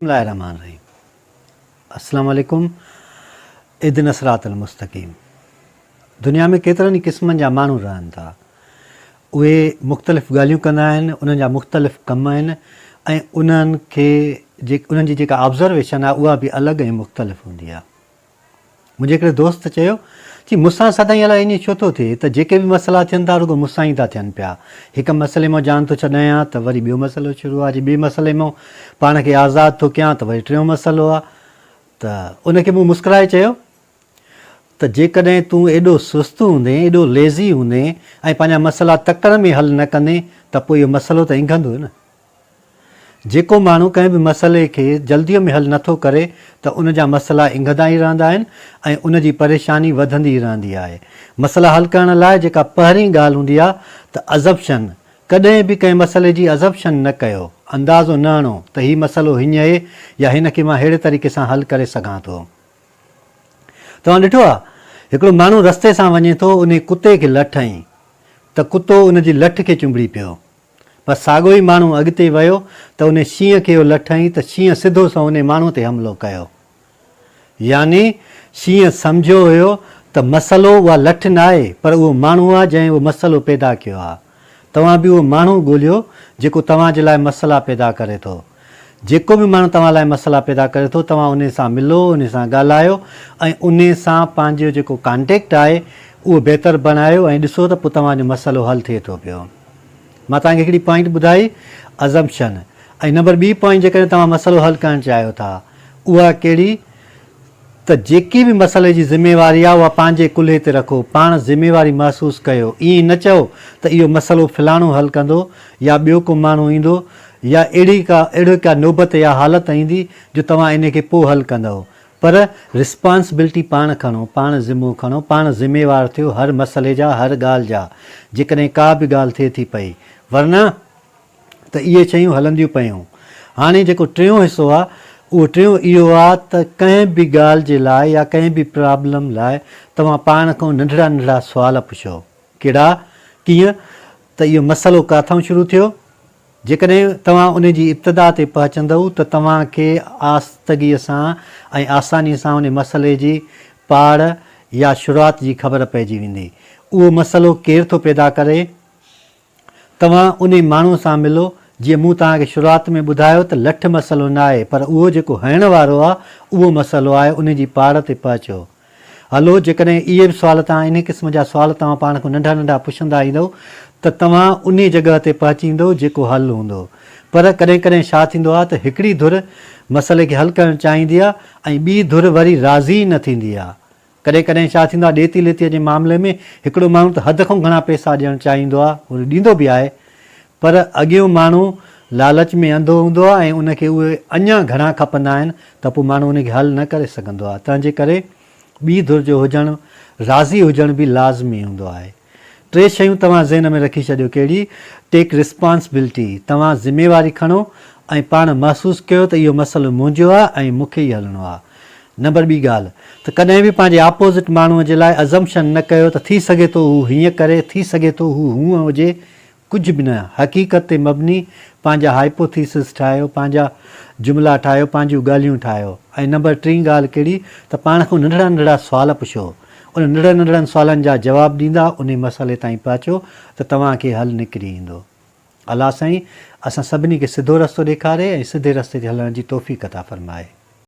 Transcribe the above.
बिस्मिल्लाहिर्रहमानिर्रहीम। अस्सलाम वालेकुम। इहदिना सिरातल मुस्तक़ीम। दुनिया में केतिरनि क़िस्मनि जा माण्हू रहनि था। उहे मुख़्तलिफ़ ॻाल्हियूं कंदा आहिनि, उन्हनि जा मुख़्तलिफ़ कम आहिनि ऐं उन्हनि जी जेका ऑब्ज़र्वेशन आहे उहा बि अलॻि ऐं मुख़्तलिफ़ हूंदी आहे। मुंहिंजे हिकिड़े दोस्त चयो जी मूंसां सदाईं अलाए ईअं छो थो थिए त जेके बि मसइला थियनि था रुॻो मूंसां ई था थियनि पिया। हिकु मसइले मां जान थो छॾायां त वरी ॿियो मसइलो शुरू आहे, ॿिए मसइले मां पाण खे आज़ादु थो कयां त वरी टियों मसइलो आहे। त उनखे मूं मुस्कुराए चयो त जेकॾहिं तूं एॾो सुस्तु हूंदे, एॾो लेज़ी हूंदे ऐं पंहिंजा मसइला तकड़ि में हल न कंदे त पोइ इहो मसइलो त इंघंदो न। जेको माण्हू कंहिं बि मसइले खे जल्दीअ में हल नथो करे त उन जा मसइला इंघंदा ई रहंदा आहिनि ऐं उन जी परेशानी वधंदी ई रहंदी आहे। मसइला हल करण लाइ जेका पहिरीं ॻाल्हि हूंदी आहे त अज़प्शन, कॾहिं बि कंहिं मसइले जी अज़प्शन न कयो, अंदाज़ो न आणो त हीउ मसइलो हीअं आहे या हिन खे मां अहिड़े तरीक़े सां हल करे सघां थो। तव्हां ॾिठो आहे हिकिड़ो माण्हू रस्ते सां वञे थो, उन कुते खे लठ हईं त कुतो उन जी लठ खे चुंबड़ी पियो। बसि साॻियो ई माण्हू अॻिते वियो त उन शींहं खे लठ हईं त शींहं सिधो सां उन माण्हूअ ते हमिलो कयो। यानी शींहं सम्झियो हुयो त मसइलो उहा लठ न आहे पर उहो माण्हू आहे जंहिं उहो मसइलो पैदा कयो आहे। तव्हां बि उहो माण्हू ॻोल्हियो जेको तव्हांजे लाइ मसइला पैदा करे थो। जेको बि माण्हू तव्हां लाइ मसइला पैदा करे थो तव्हां उन सां मिलो, उन सां ॻाल्हायो ऐं उन सां पंहिंजो जेको कॉन्टेक्ट आहे उहो बहितरु बणायो ऐं ॾिसो त पोइ तव्हांजो मसइलो हल थिए थो पियो। मां तव्हांखे हिकिड़ी पॉइंट ॿुधाई अज़म्पशन। ऐं नंबर ॿी पॉइंट जेकॾहिं तव्हां मसइलो हल करणु चाहियो था उहा कहिड़ी त जेकी बि मसइले जी ज़िमेवारी आहे उहा पंहिंजे कुल्हे ते रखो, पाण ज़िमेवारी महसूसु कयो। ईअं न चओ त इहो मसइलो फलाणो हल कंदो या ॿियो को माण्हू ईंदो या अहिड़ी का नौबत या हालत ईंदी जो तव्हां इन खे पोइ हल कंदव। पर रिस्पॉन्सिबिलिटी पाण खणो, पाण ज़िमो खणो, पाण ज़िमेवार थियो हर मसइले जा, हर ॻाल्हि जा। जेकॾहिं का बि ॻाल्हि थिए थी पई वरना त इहे शयूं हलंदियूं पियूं। हाणे जेको टियों हिसो आहे उहो टियों इहो आहे त कंहिं बि ॻाल्हि जे लाइ या कंहिं बि प्रॉब्लम लाइ तव्हां पाण खां नंढड़ा नंढड़ा सुवाल पुछो। कहिड़ा? कीअं त इहो मसइलो किथां शुरू थियो। जेकॾहिं तव्हां उन जी इब्तिदा ते पहुचंदव त तव्हांखे आस्तगीअ सां ऐं आसानीअ सां उन मसइले जी पाड़ या शुरूआति जी ख़बर पइजी वेंदी। उहो मसइलो केरु थो पैदा करे, तव्हां उन माण्हूअ सां मिलो। जीअं मूं तव्हांखे शुरूआति में ॿुधायो त लठ मसइलो न आहे पर उहो जेको हणण वारो आहे उहो मसइलो आहे, उन जी पाड़ ते पहुचो। हलो, जेकॾहिं इहे बि सुवाल तव्हां इन क़िस्म जा सुवाल तव्हां पाण खां नंढा नंढा पुछंदा ईंदव त तव्हां उन जॻह ते पहुची ईंदव जेको हल हूंदो। पर कॾहिं कॾहिं छा थींदो आहे त हिकिड़ी धुर मसइले खे हल करणु चाहींदी आहे ऐं ॿी धुर वरी राज़ी न थींदी आहे। कॾहिं कॾहिं छा थींदो आहे ॾेती लेतीअ जे मामले में हिकिड़ो माण्हू त हद खां घणा पैसा ॾियणु चाहींदो आहे, उहो ॾींदो बि आहे, पर अॻियो माण्हू लालच में अंधो हूंदो आहे ऐं उनखे उहे अञा घणा खपंदा आहिनि त पोइ माण्हू उनखे हल न करे सघंदो आहे। तंहिंजे करे ॿी धुर जो हुजणु, राज़ी हुजणु बि लाज़मी हूंदो आहे। टे शयूं तव्हां ज़हन में रखी छॾियो। कहिड़ी? टेक रिस्पॉन्सिबिलिटी, तव्हां ज़िमेवारी खणो ऐं पाण महसूसु कयो त इहो मसइलो मुंहिंजो आहे ऐं मूंखे ई हलणो आहे। नंबर ॿी ॻाल्हि त कॾहिं बि पंहिंजे ऑपोज़िट माण्हूअ जे लाइ अज़म्पशन न कयो त थी सघे थो हू हीअं करे, थी सघे थो हू हूअं हुजे। कुझु बि न, हक़ीक़त ते मबनी पंहिंजा हाइपोथीसिस ठाहियो, पंहिंजा जुमिला ठाहियो, पंहिंजूं ॻाल्हियूं ठाहियो। ऐं नंबर टीं ॻाल्हि कहिड़ी त पाण खां नंढड़ा नंढड़ा सुवाल पुछो। उन नंढड़नि नंढड़नि सुवालनि जा जवाब ॾींदा उन मसइले ताईं पहुचो त तव्हांखे हल निकिरी ईंदो। अलाह साईं असां सभिनी खे सिधो रस्तो ॾेखारे ऐं सिधे रस्ते ते हलण जी तौफ़ीक़ अता फ़रमाए।